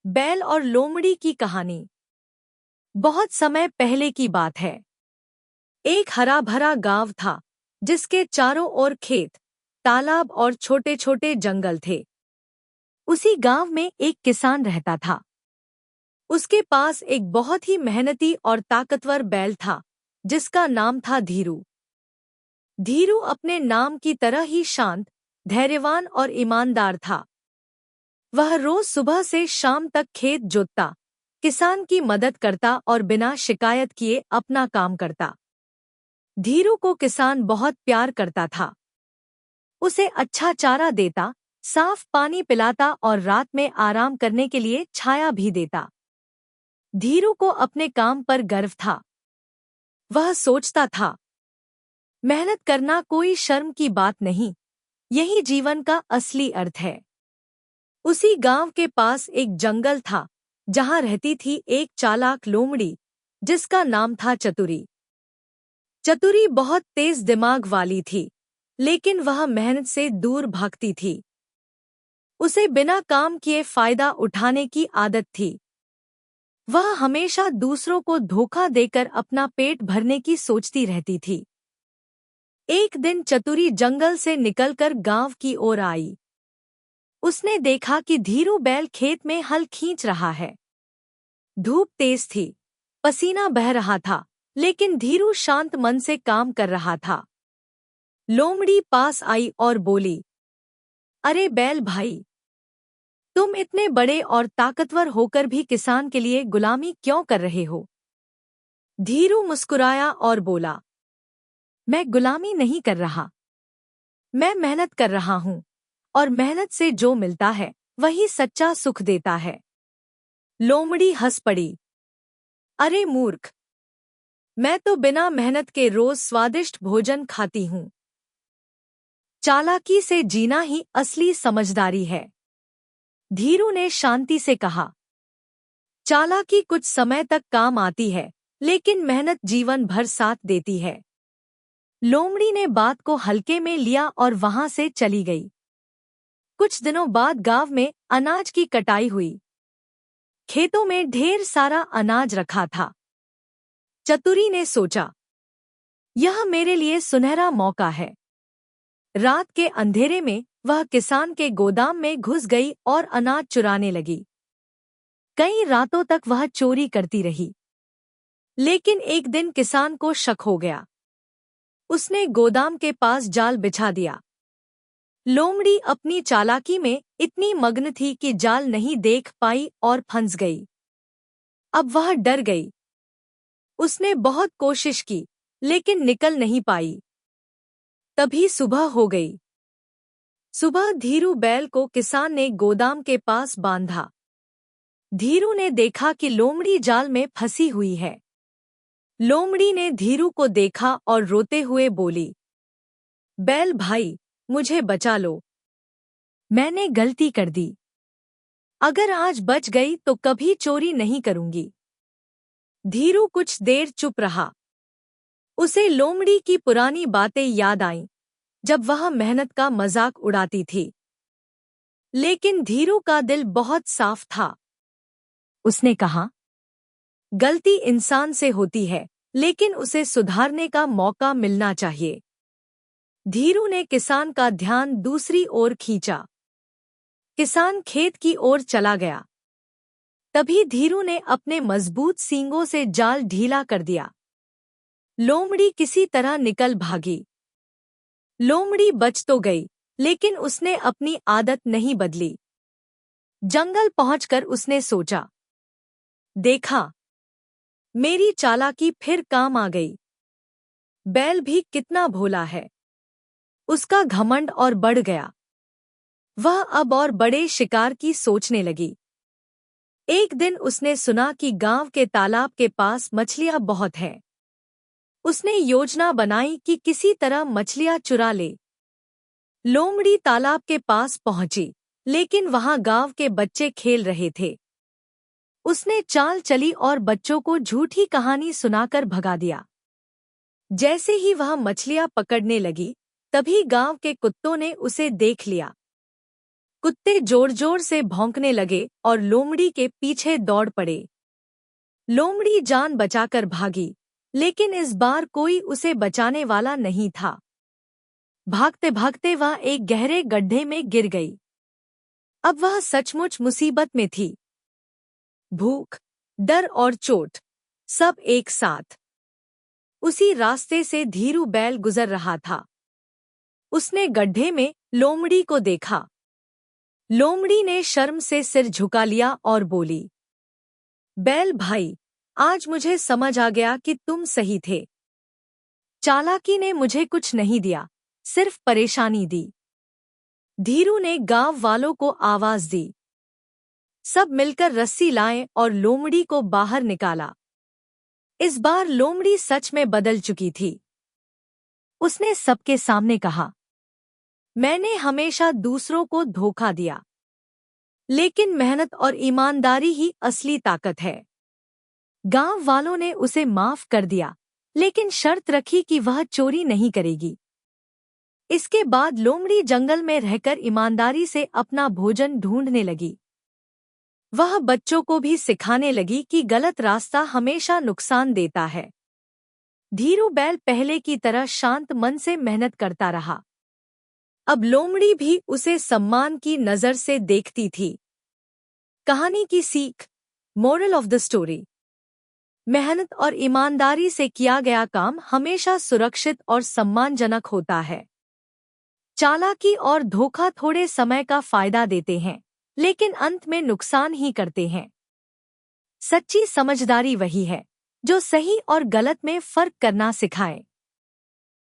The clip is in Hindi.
बैल और लोमड़ी की कहानी। बहुत समय पहले की बात है। एक हरा भरा गांव था जिसके चारों ओर खेत, तालाब और छोटे छोटे जंगल थे। उसी गांव में एक किसान रहता था। उसके पास एक बहुत ही मेहनती और ताकतवर बैल था जिसका नाम था धीरू। धीरू अपने नाम की तरह ही शांत, धैर्यवान और ईमानदार था। वह रोज सुबह से शाम तक खेत जोतता, किसान की मदद करता और बिना शिकायत किए अपना काम करता। धीरू को किसान बहुत प्यार करता था। उसे अच्छा चारा देता, साफ पानी पिलाता और रात में आराम करने के लिए छाया भी देता। धीरू को अपने काम पर गर्व था। वह सोचता था, मेहनत करना कोई शर्म की बात नहीं, यही जीवन का असली अर्थ है। उसी गांव के पास एक जंगल था जहां रहती थी एक चालाक लोमड़ी जिसका नाम था चतुरी। चतुरी बहुत तेज दिमाग वाली थी, लेकिन वह मेहनत से दूर भागती थी। उसे बिना काम किए फायदा उठाने की आदत थी। वह हमेशा दूसरों को धोखा देकर अपना पेट भरने की सोचती रहती थी। एक दिन चतुरी जंगल से निकलकर गांव की ओर आई। उसने देखा कि धीरू बैल खेत में हल खींच रहा है। धूप तेज थी, पसीना बह रहा था, लेकिन धीरू शांत मन से काम कर रहा था। लोमड़ी पास आई और बोली, अरे बैल भाई, तुम इतने बड़े और ताकतवर होकर भी किसान के लिए गुलामी क्यों कर रहे हो? धीरू मुस्कुराया और बोला, मैं गुलामी नहीं कर रहा, मैं मेहनत कर रहा हूँ, और मेहनत से जो मिलता है वही सच्चा सुख देता है। लोमड़ी हंस पड़ी, अरे मूर्ख, मैं तो बिना मेहनत के रोज स्वादिष्ट भोजन खाती हूँ। चालाकी से जीना ही असली समझदारी है। धीरू ने शांति से कहा, चालाकी कुछ समय तक काम आती है, लेकिन मेहनत जीवन भर साथ देती है। लोमड़ी ने बात को हल्के में लिया और वहां से चली गई। कुछ दिनों बाद गांव में अनाज की कटाई हुई। खेतों में ढेर सारा अनाज रखा था। चतुरी ने सोचा, यह मेरे लिए सुनहरा मौका है। रात के अंधेरे में वह किसान के गोदाम में घुस गई और अनाज चुराने लगी। कई रातों तक वह चोरी करती रही, लेकिन एक दिन किसान को शक हो गया। उसने गोदाम के पास जाल बिछा दिया। लोमड़ी अपनी चालाकी में इतनी मग्न थी कि जाल नहीं देख पाई और फंस गई। अब वह डर गई। उसने बहुत कोशिश की, लेकिन निकल नहीं पाई। तभी सुबह हो गई। सुबह धीरू बैल को किसान ने गोदाम के पास बांधा। धीरू ने देखा कि लोमड़ी जाल में फंसी हुई है। लोमड़ी ने धीरू को देखा और रोते हुए बोली, बैल भाई, मुझे बचा लो। मैंने गलती कर दी। अगर आज बच गई तो कभी चोरी नहीं करूंगी। धीरू कुछ देर चुप रहा। उसे लोमड़ी की पुरानी बातें याद आईं, जब वह मेहनत का मजाक उड़ाती थी। लेकिन धीरू का दिल बहुत साफ था। उसने कहा, गलती इंसान से होती है, लेकिन उसे सुधारने का मौका मिलना चाहिए। धीरू ने किसान का ध्यान दूसरी ओर खींचा। किसान खेत की ओर चला गया। तभी धीरू ने अपने मजबूत सींगों से जाल ढीला कर दिया। लोमड़ी किसी तरह निकल भागी। लोमड़ी बच तो गई, लेकिन उसने अपनी आदत नहीं बदली। जंगल पहुंचकर उसने सोचा, देखा, मेरी चालाकी फिर काम आ गई। बैल भी कितना भोला है। उसका घमंड और बढ़ गया। वह अब और बड़े शिकार की सोचने लगी। एक दिन उसने सुना कि गांव के तालाब के पास मछलियां बहुत हैं। उसने योजना बनाई कि किसी तरह मछलियां चुरा ले। लोमड़ी तालाब के पास पहुंची, लेकिन वहां गांव के बच्चे खेल रहे थे। उसने चाल चली और बच्चों को झूठी कहानी सुनाकर भगा दिया। जैसे ही वह मछलियां पकड़ने लगी, तभी गांव के कुत्तों ने उसे देख लिया। कुत्ते जोर जोर से भौंकने लगे और लोमड़ी के पीछे दौड़ पड़े। लोमड़ी जान बचाकर भागी, लेकिन इस बार कोई उसे बचाने वाला नहीं था। भागते भागते वह एक गहरे गड्ढे में गिर गई। अब वह सचमुच मुसीबत में थी। भूख, डर और चोट, सब एक साथ। उसी रास्ते से धीरू बैल गुजर रहा था। उसने गड्ढे में लोमड़ी को देखा। लोमड़ी ने शर्म से सिर झुका लिया और बोली, बैल भाई, आज मुझे समझ आ गया कि तुम सही थे। चालाकी ने मुझे कुछ नहीं दिया, सिर्फ परेशानी दी। धीरू ने गांव वालों को आवाज दी। सब मिलकर रस्सी लाएं और लोमड़ी को बाहर निकाला। इस बार लोमड़ी सच में बदल चुकी थी। उसने सबके सामने कहा, मैंने हमेशा दूसरों को धोखा दिया, लेकिन मेहनत और ईमानदारी ही असली ताकत है। गांव वालों ने उसे माफ कर दिया, लेकिन शर्त रखी कि वह चोरी नहीं करेगी। इसके बाद लोमड़ी जंगल में रहकर ईमानदारी से अपना भोजन ढूंढने लगी। वह बच्चों को भी सिखाने लगी कि गलत रास्ता हमेशा नुकसान देता है। धीरू बैल पहले की तरह शांत मन से मेहनत करता रहा। अब लोमड़ी भी उसे सम्मान की नजर से देखती थी। कहानी की सीख, मोरल ऑफ द स्टोरी। मेहनत और ईमानदारी से किया गया काम हमेशा सुरक्षित और सम्मानजनक होता है। चालाकी और धोखा थोड़े समय का फायदा देते हैं, लेकिन अंत में नुकसान ही करते हैं। सच्ची समझदारी वही है जो सही और गलत में फर्क करना सिखाए।